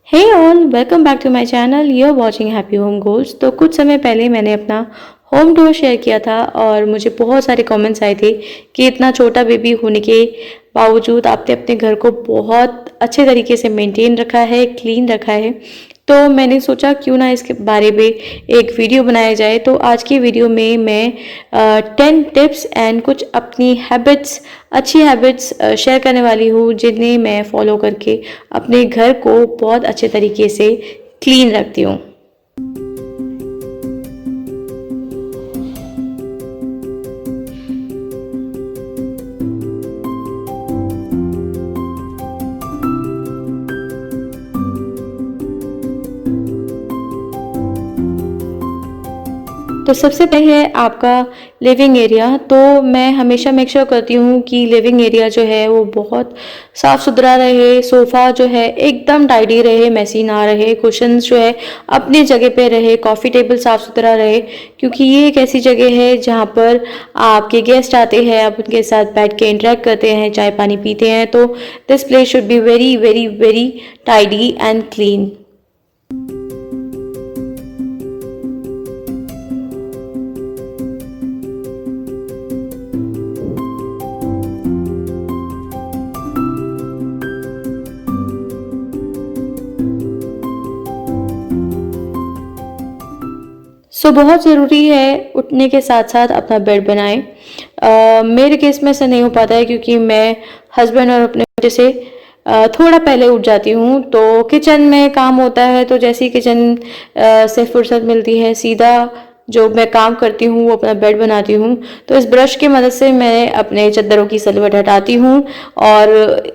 Hey all welcome back to my channel you are watching Happy Home Goals. तो कुछ समय पहले मैंने अपना होम टूर शेयर किया था और मुझे बहुत सारे कमेंट्स आए थे कि इतना छोटा बेबी होने के बावजूद आपने अपने घर को बहुत अच्छे तरीके से मेंटेन रखा है, क्लीन रखा है। तो मैंने सोचा क्यों ना इसके बारे में एक वीडियो बनाया जाए। तो आज की वीडियो में मैं 10 टिप्स एंड कुछ अपनी हैबिट्स, अच्छी हैबिट्स शेयर करने वाली हूँ जिन्हें मैं फॉलो करके अपने घर को बहुत अच्छे तरीके से क्लीन रखती हूँ। तो सबसे पहले है आपका लिविंग एरिया। तो मैं हमेशा मेक श्योर करती हूँ कि लिविंग एरिया जो है वो बहुत साफ़ सुथरा रहे, सोफ़ा जो है एकदम टाइडी रहे, मैसी ना रहे, कुशन्स जो है अपनी जगह पे रहे, कॉफ़ी टेबल साफ़ सुथरा रहे, क्योंकि ये एक ऐसी जगह है जहाँ पर आपके गेस्ट आते हैं, आप उनके साथ बैठ के इंटरेक्ट करते हैं, चाय पानी पीते हैं। तो this place should be very very very tidy and clean. बहुत ज़रूरी है उठने के साथ साथ अपना बेड बनाएं। मेरे केस में ऐसा नहीं हो पाता है क्योंकि मैं हस्बैंड और अपने वजह से थोड़ा पहले उठ जाती हूँ। तो किचन में काम होता है, तो जैसे ही किचन से फुर्सत मिलती है सीधा जो मैं काम करती हूँ वो अपना बेड बनाती हूँ। तो इस ब्रश की मदद से मैं अपने चादरों की सलवट हटाती हूँ और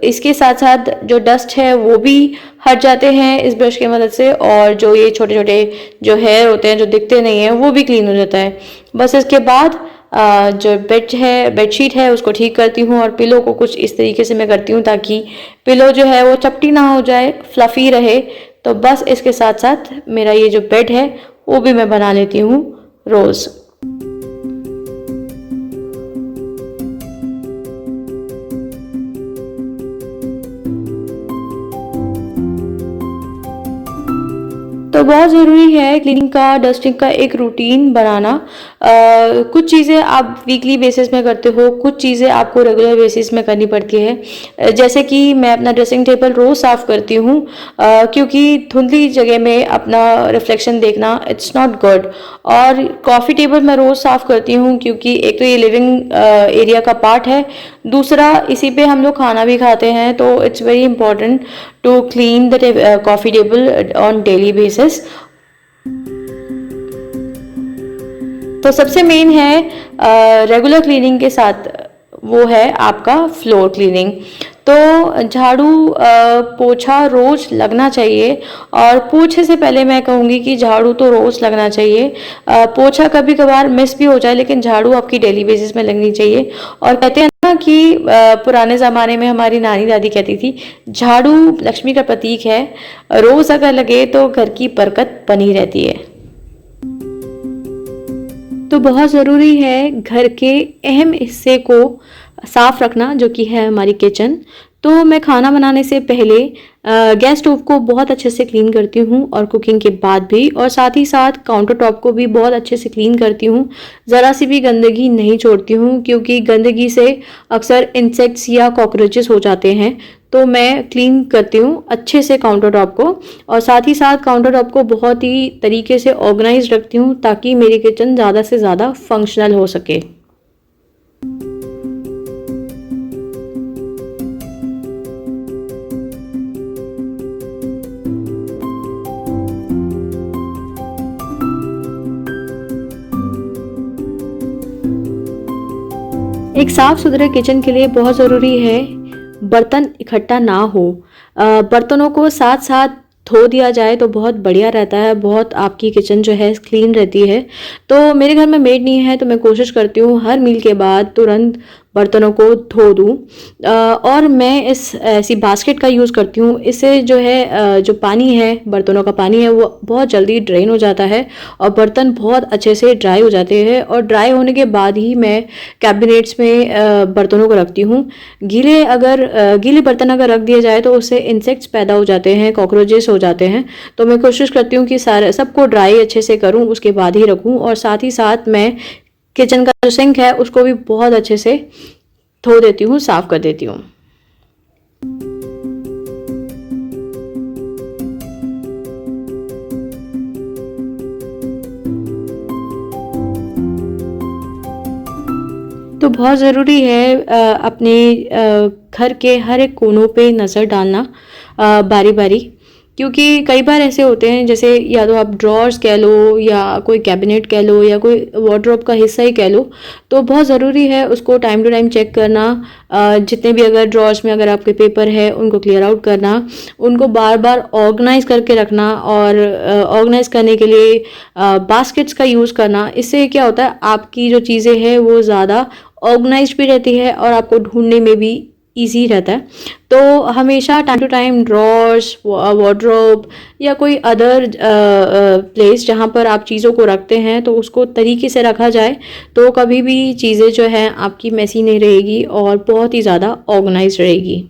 इसके साथ साथ जो डस्ट है वो भी हट जाते हैं इस ब्रश की मदद से, और जो ये छोटे छोटे जो हेयर होते हैं जो दिखते नहीं हैं वो भी क्लीन हो जाता है। बस इसके बाद जो बेडशीट है उसको ठीक करती हूँ और पिलो को कुछ इस तरीके से मैं करती हूँ ताकि पिलो जो है वो चपटी ना हो जाए, फ्लफी रहे। तो बस इसके साथ साथ मेरा ये जो बेड है वो भी मैं बना लेती हूँ रोज़। तो बहुत ज़रूरी है क्लीनिंग का, डस्टिंग का एक रूटीन बनाना। कुछ चीज़ें आप वीकली बेसिस में करते हो, कुछ चीज़ें आपको रेगुलर बेसिस में करनी पड़ती है। जैसे कि मैं अपना ड्रेसिंग टेबल रोज़ साफ़ करती हूँ क्योंकि धुंधली जगह में अपना रिफ्लेक्शन देखना इट्स नॉट गुड। और कॉफ़ी टेबल मैं रोज़ साफ़ करती हूँ क्योंकि एक तो ये लिविंग एरिया का पार्ट है, दूसरा इसी पे हम लोग खाना भी खाते हैं। तो it's very important to clean the coffee table on daily basis. तो सबसे मेन है रेगुलर क्लीनिंग के साथ वो है आपका फ्लोर क्लीनिंग। तो झाड़ू पोछा रोज लगना चाहिए, और पोछे से पहले मैं कहूँगी कि झाड़ू तो रोज लगना चाहिए। पोछा कभी कभार मिस भी हो जाए लेकिन झाड़ू आपकी डेली बेसिस में लगनी चाहिए। और कहते हैं ना कि पुराने ज़माने में हमारी नानी दादी कहती थी झाड़ू लक्ष्मी का प्रतीक है, रोज़ अगर लगे तो घर की बरकत बनी रहती है। तो बहुत ज़रूरी है घर के अहम हिस्से को साफ रखना जो कि है हमारी किचन। तो मैं खाना बनाने से पहले गैस स्टोव को बहुत अच्छे से क्लीन करती हूँ और कुकिंग के बाद भी, और साथ ही साथ काउंटर टॉप को भी बहुत अच्छे से क्लीन करती हूँ। ज़रा सी भी गंदगी नहीं छोड़ती हूँ क्योंकि गंदगी से अक्सर इंसेक्ट्स या कॉकरोचेस हो जाते हैं। तो मैं क्लीन करती हूँ अच्छे से काउंटर टॉप को, और साथ ही साथ काउंटर टॉप को बहुत ही तरीके से ऑर्गेनाइज रखती हूँ ताकि मेरी किचन ज़्यादा से ज़्यादा फंक्शनल हो सके। एक साफ सुथरे किचन के लिए बहुत ज़रूरी है बर्तन इकट्ठा ना हो। बर्तनों को साथ साथ धो दिया जाए तो बहुत बढ़िया रहता है, बहुत आपकी किचन जो है क्लीन रहती है। तो मेरे घर में मेड नहीं है तो मैं कोशिश करती हूँ हर मील के बाद तुरंत बर्तनों को धो दूँ। और मैं इस ऐसी बास्केट का यूज़ करती हूँ। इससे जो है जो पानी है, बर्तनों का पानी है, वो बहुत जल्दी ड्रेन हो जाता है और बर्तन बहुत अच्छे से ड्राई हो जाते हैं। और ड्राई होने के बाद ही मैं कैबिनेट्स में बर्तनों को रखती हूँ। गीले बर्तन अगर रख दिए जाए तो उससे इंसेक्ट्स पैदा हो जाते हैं, कॉकरोचेस हो जाते हैं। तो मैं कोशिश करती हूँ कि सारे सबको ड्राई अच्छे से करूँ, उसके बाद ही रखूँ। और साथ ही साथ मैं किचन का जो सिंक है उसको भी बहुत अच्छे से धो देती हूँ, साफ कर देती हूँ। तो बहुत ज़रूरी है अपने घर के हर एक कोनों पे नज़र डालना बारी बारी, क्योंकि कई बार ऐसे होते हैं, जैसे या तो आप ड्रॉर्स कह लो या कोई कैबिनेट कह लो या कोई वार्डरोब का हिस्सा ही कह लो, तो बहुत ज़रूरी है उसको टाइम टू टाइम चेक करना। जितने भी अगर ड्रॉर्स में अगर आपके पेपर है उनको क्लियर आउट करना, उनको बार बार ऑर्गेनाइज करके रखना। और ऑर्गेनाइज करने के लिए बास्केट्स का यूज़ करना। इससे क्या होता है, आपकी जो चीज़ें हैं वो ज़्यादा ऑर्गेनाइज्ड भी रहती है और आपको ढूंढने में भी ईजी रहता है। तो हमेशा time to time drawers, wardrobe या कोई अदर प्लेस जहाँ पर आप चीज़ों को रखते हैं तो उसको तरीके से रखा जाए, तो कभी भी चीज़ें जो हैं आपकी मैसी नहीं रहेगी और बहुत ही ज़्यादा ऑर्गेनाइज रहेगी।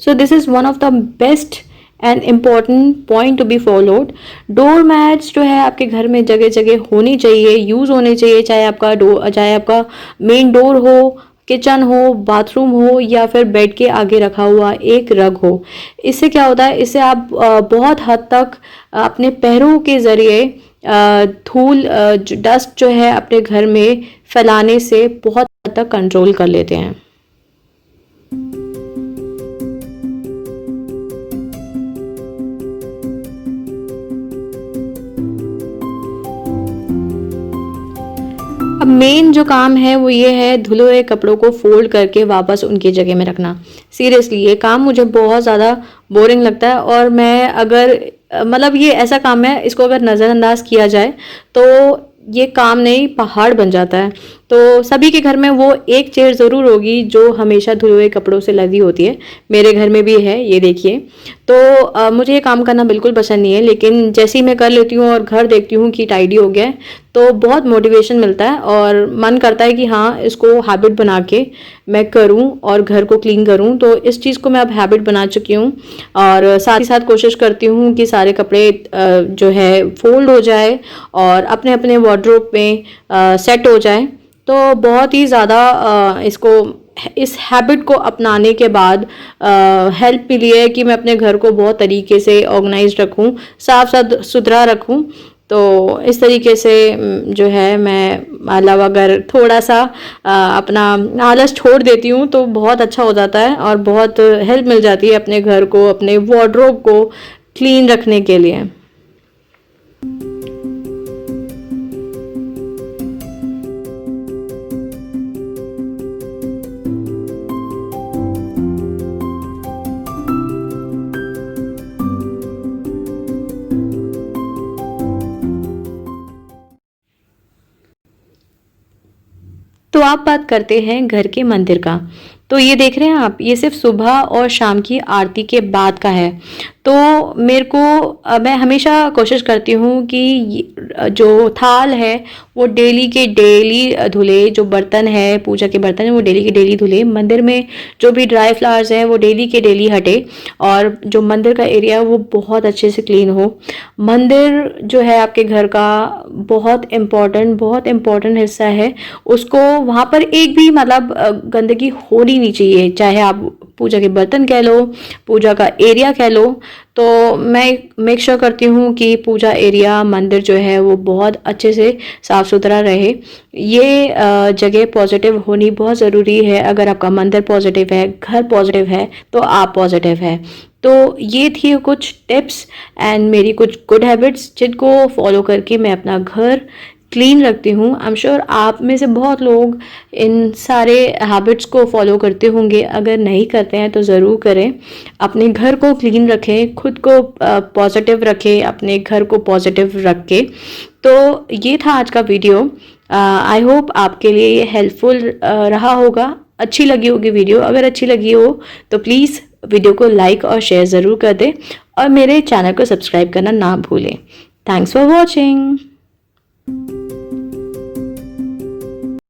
So this is one of the best and important point to be followed. Door mats जो है आपके घर में जगह जगह होनी चाहिए, यूज़ होने चाहिए, चाहे आपका मेन डोर हो, किचन हो, बाथरूम हो या फिर बेड के आगे रखा हुआ एक रग हो। इससे क्या होता है, इससे आप बहुत हद तक अपने पैरों के ज़रिए धूल, डस्ट जो है अपने घर में फैलाने से बहुत हद तक कंट्रोल कर लेते हैं। अब मेन जो काम है वो ये है, धुले हुए कपड़ों को फोल्ड करके वापस उनकी जगह में रखना। सीरियसली ये काम मुझे बहुत ज़्यादा बोरिंग लगता है और मैं अगर मतलब ये ऐसा काम है, इसको अगर नज़रअंदाज किया जाए तो ये काम नहीं पहाड़ बन जाता है। तो सभी के घर में वो एक चेयर ज़रूर होगी जो हमेशा धुले हुए कपड़ों से लदी होती है। मेरे घर में भी है, ये देखिए। तो मुझे ये काम करना बिल्कुल पसंद नहीं है, लेकिन जैसे ही मैं कर लेती हूँ और घर देखती हूँ कि टाइडी हो गया है तो बहुत मोटिवेशन मिलता है और मन करता है कि हाँ, इसको हैबिट बना के मैं करूँ और घर को क्लीन करूँ। तो इस चीज़ को मैं अब हैबिट बना चुकी हूँ और साथ ही साथ कोशिश करती हूँ कि सारे कपड़े जो है फोल्ड हो जाए और अपने अपने वार्डरोब में सेट हो जाए। तो बहुत ही ज़्यादा इस हैबिट को अपनाने के बाद हेल्प मिली है कि मैं अपने घर को बहुत तरीके से ऑर्गेनाइज रखूं, साफ सुथरा रखूं। तो इस तरीके से जो है मैं मतलब अगर थोड़ा सा अपना आलस छोड़ देती हूँ तो बहुत अच्छा हो जाता है और बहुत हेल्प मिल जाती है अपने घर को, अपने वार्डरोब को क्लीन रखने के लिए। तो आप बात करते हैं घर के मंदिर का। तो ये देख रहे हैं आप, ये सिर्फ सुबह और शाम की आरती के बाद का है। तो मैं हमेशा कोशिश करती हूँ कि जो थाल है वो डेली के डेली धुले, जो बर्तन है, पूजा के बर्तन है वो डेली के डेली धुले, मंदिर में जो भी ड्राई फ्लावर्स हैं वो डेली के डेली हटे और जो मंदिर का एरिया है वो बहुत अच्छे से क्लीन हो। मंदिर जो है आपके घर का बहुत इम्पोर्टेंट हिस्सा है। उसको वहाँ पर एक भी मतलब गंदगी होनी नहीं चाहिए, चाहे आप पूजा के बर्तन कह लो, पूजा का एरिया कह लो। तो मैं मेक श्योर करती हूँ कि पूजा एरिया, मंदिर जो है वो बहुत अच्छे से साफ़ सुथरा रहे। ये जगह पॉजिटिव होनी बहुत ज़रूरी है। अगर आपका मंदिर पॉजिटिव है, घर पॉजिटिव है, तो आप पॉजिटिव है। तो ये थी कुछ टिप्स एंड मेरी कुछ गुड हैबिट्स जिनको फॉलो करके मैं अपना घर क्लीन रखती हूँ। आई एम श्योर आप में से बहुत लोग इन सारे हैबिट्स को फॉलो करते होंगे। अगर नहीं करते हैं तो ज़रूर करें। अपने घर को क्लीन रखें, खुद को पॉजिटिव रखें, अपने घर को पॉजिटिव रख के। तो ये था आज का वीडियो। आई होप आपके लिए ये हेल्पफुल रहा होगा, अच्छी लगी होगी वीडियो। अगर अच्छी लगी हो तो प्लीज़ वीडियो को लाइक और शेयर ज़रूर कर दें और मेरे चैनल को सब्सक्राइब करना ना भूलें। Thanks for watching.